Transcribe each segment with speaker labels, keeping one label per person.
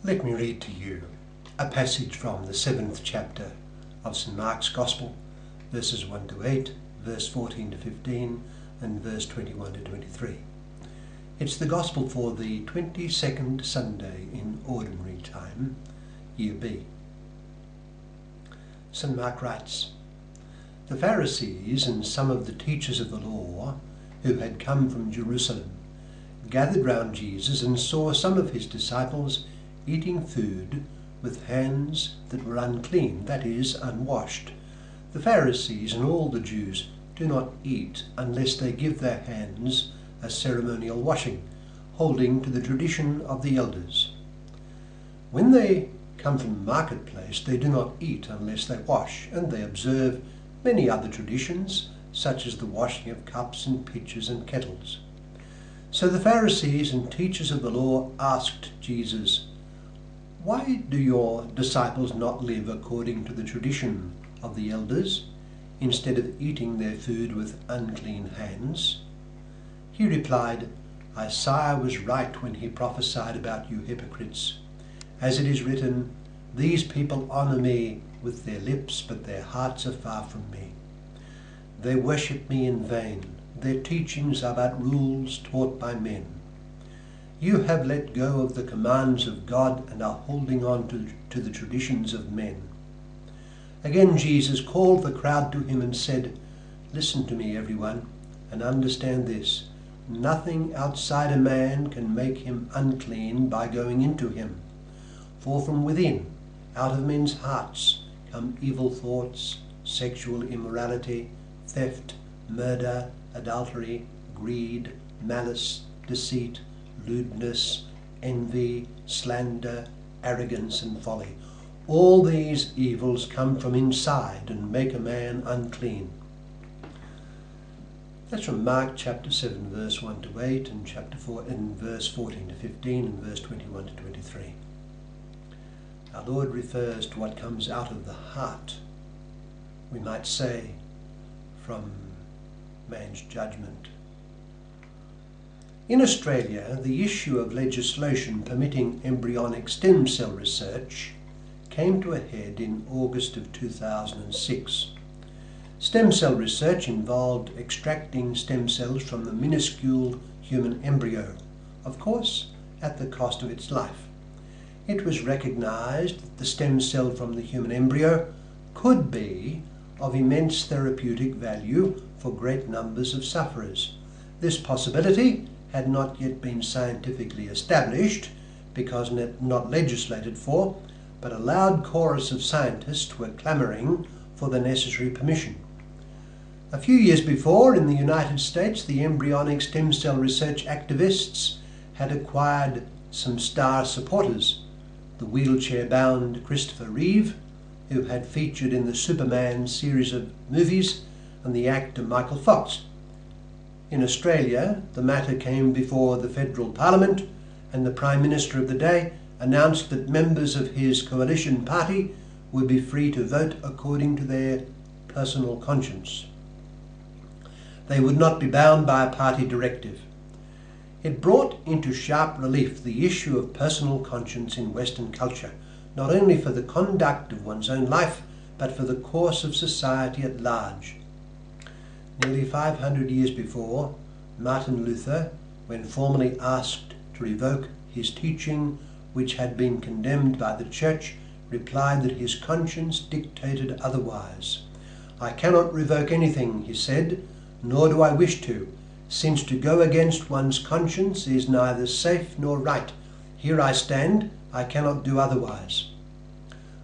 Speaker 1: Let me read to you a passage from the 7th chapter of St. Mark's Gospel, verses 1 to 8, verse 14 to 15, and verse 21 to 23. It's the Gospel for the 22nd Sunday in Ordinary Time, Year B. St. Mark writes, "The Pharisees and some of the teachers of the law, who had come from Jerusalem, gathered round Jesus and saw some of his disciples eating food with hands that were unclean, that is, unwashed. The Pharisees and all the Jews do not eat unless they give their hands a ceremonial washing, holding to the tradition of the elders. When they come from the marketplace, they do not eat unless they wash, and they observe many other traditions, such as the washing of cups and pitchers and kettles." So the Pharisees and teachers of the law asked Jesus, "Why do your disciples not live according to the tradition of the elders, instead of eating their food with unclean hands?" He replied, "Isaiah was right when he prophesied about you hypocrites. As it is written, 'These people honour me with their lips, but their hearts are far from me. They worship me in vain. Their teachings are but rules taught by men. You have let go of the commands of God and are holding on to the traditions of men." Again Jesus called the crowd to him and said, "Listen to me, everyone, and understand this. Nothing outside a man can make him unclean by going into him. For from within, out of men's hearts, come evil thoughts, sexual immorality, theft, murder, adultery, greed, malice, deceit, lewdness, envy, slander, arrogance, and folly. All these evils come from inside and make a man unclean." That's from Mark chapter 7, verse 1 to 8, and chapter 4, and verse 14 to 15, and verse 21 to 23. Our Lord refers to what comes out of the heart, we might say, from man's judgment. In Australia, the issue of legislation permitting embryonic stem cell research came to a head in August of 2006. Stem cell research involved extracting stem cells from the minuscule human embryo, of course at the cost of its life. It was recognised that the stem cell from the human embryo could be of immense therapeutic value for great numbers of sufferers. This possibility had not yet been scientifically established because not legislated for, but a loud chorus of scientists were clamouring for the necessary permission. A few years before, in the United States, the embryonic stem cell research activists had acquired some star supporters: the wheelchair-bound Christopher Reeve, who had featured in the Superman series of movies, and the actor Michael Fox. In Australia, the matter came before the federal parliament, and the Prime Minister of the day announced that members of his coalition party would be free to vote according to their personal conscience. They would not be bound by a party directive. It brought into sharp relief the issue of personal conscience in Western culture, not only for the conduct of one's own life, but for the course of society at large. Nearly 500 years before, Martin Luther, when formally asked to revoke his teaching, which had been condemned by the Church, replied that his conscience dictated otherwise. "I cannot revoke anything," he said, "nor do I wish to, since to go against one's conscience is neither safe nor right. Here I stand, I cannot do otherwise."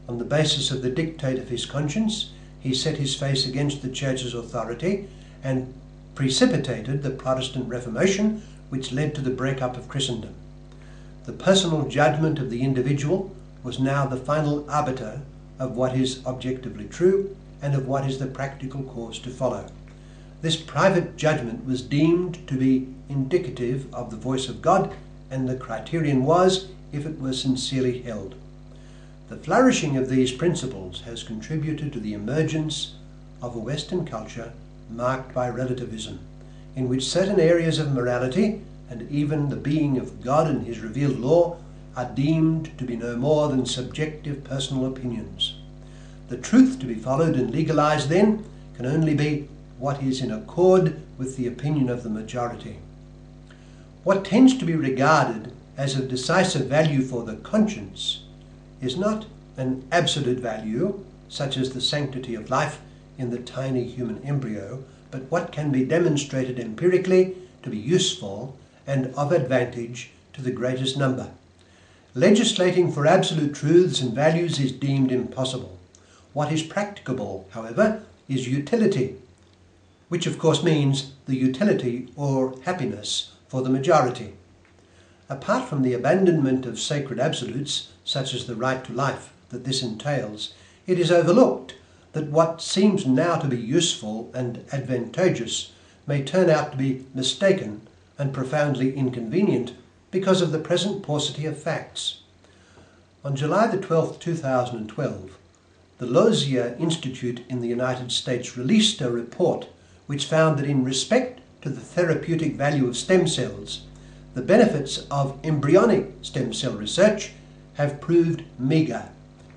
Speaker 1: On the basis of the dictate of his conscience, he set his face against the Church's authority and precipitated the Protestant Reformation, which led to the breakup of Christendom. The personal judgment of the individual was now the final arbiter of what is objectively true and of what is the practical course to follow. This private judgment was deemed to be indicative of the voice of God, and the criterion was if it were sincerely held. The flourishing of these principles has contributed to the emergence of a Western culture marked by relativism, in which certain areas of morality and even the being of God and his revealed law are deemed to be no more than subjective personal opinions. The truth to be followed and legalized then can only be what is in accord with the opinion of the majority. What tends to be regarded as of decisive value for the conscience is not an absolute value, such as the sanctity of life in the tiny human embryo, but what can be demonstrated empirically to be useful and of advantage to the greatest number. Legislating for absolute truths and values is deemed impossible. What is practicable, however, is utility, which of course means the utility or happiness for the majority. Apart from the abandonment of sacred absolutes, such as the right to life that this entails, it is overlooked that what seems now to be useful and advantageous may turn out to be mistaken and profoundly inconvenient because of the present paucity of facts. On July the 12th, 2012, the Lozier Institute in the United States released a report which found that in respect to the therapeutic value of stem cells, the benefits of embryonic stem cell research have proved meagre.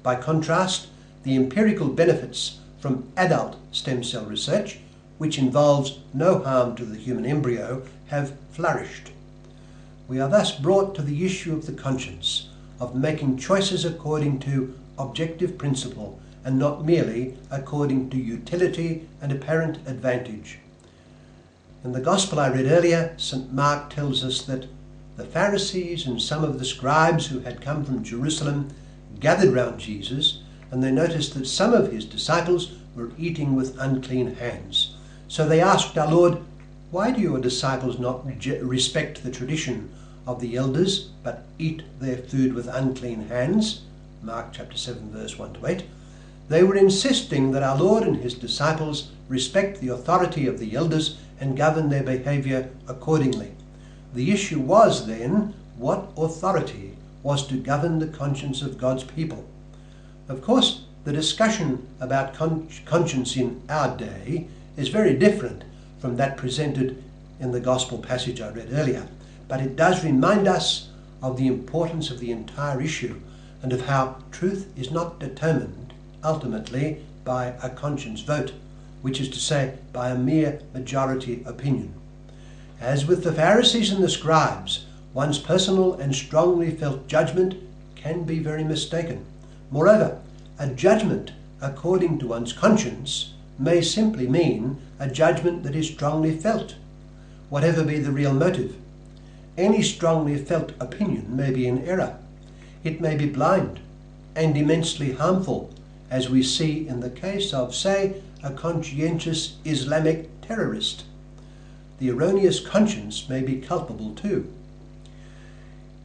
Speaker 1: By contrast, the empirical benefits from adult stem cell research, which involves no harm to the human embryo, have flourished. We are thus brought to the issue of the conscience, of making choices according to objective principle and not merely according to utility and apparent advantage. In the Gospel I read earlier, St. Mark tells us that the Pharisees and some of the scribes who had come from Jerusalem gathered round Jesus, and they noticed that some of his disciples were eating with unclean hands. So they asked our Lord, "Why do your disciples not respect the tradition of the elders, but eat their food with unclean hands?" Mark chapter 7, verse 1 to 8. They were insisting that our Lord and his disciples respect the authority of the elders and govern their behavior accordingly. The issue was then, what authority was to govern the conscience of God's people? Of course, the discussion about conscience in our day is very different from that presented in the gospel passage I read earlier, but it does remind us of the importance of the entire issue and of how truth is not determined ultimately by a conscience vote, which is to say, by a mere majority opinion. As with the Pharisees and the scribes, one's personal and strongly felt judgment can be very mistaken. Moreover, a judgment according to one's conscience may simply mean a judgment that is strongly felt, whatever be the real motive. Any strongly felt opinion may be in error. It may be blind and immensely harmful, as we see in the case of, say, a conscientious Islamic terrorist. The erroneous conscience may be culpable too.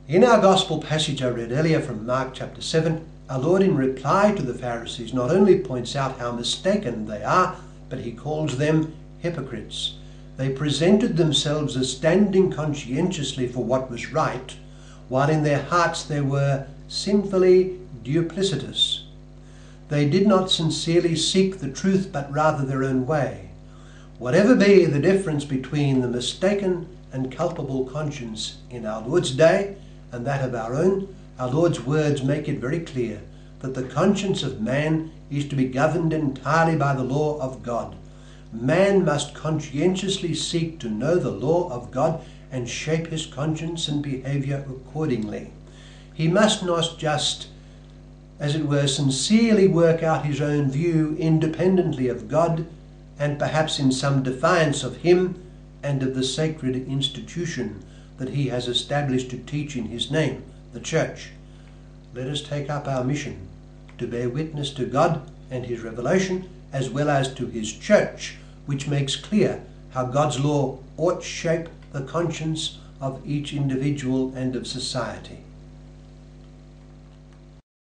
Speaker 1: In our gospel passage I read earlier from Mark chapter 7, our Lord in reply to the Pharisees not only points out how mistaken they are, but he calls them hypocrites. They presented themselves as standing conscientiously for what was right, while in their hearts they were sinfully duplicitous. They did not sincerely seek the truth, but rather their own way. Whatever be the difference between the mistaken and culpable conscience in our Lord's day and that of our own, our Lord's words make it very clear that the conscience of man is to be governed entirely by the law of God. Man must conscientiously seek to know the law of God and shape his conscience and behavior accordingly. He must not just, as it were, sincerely work out his own view independently of God and perhaps in some defiance of him and of the sacred institution that he has established to teach in his name, the Church. Let us take up our mission to bear witness to God and his revelation, as well as to his Church, which makes clear how God's law ought shape the conscience of each individual and of society.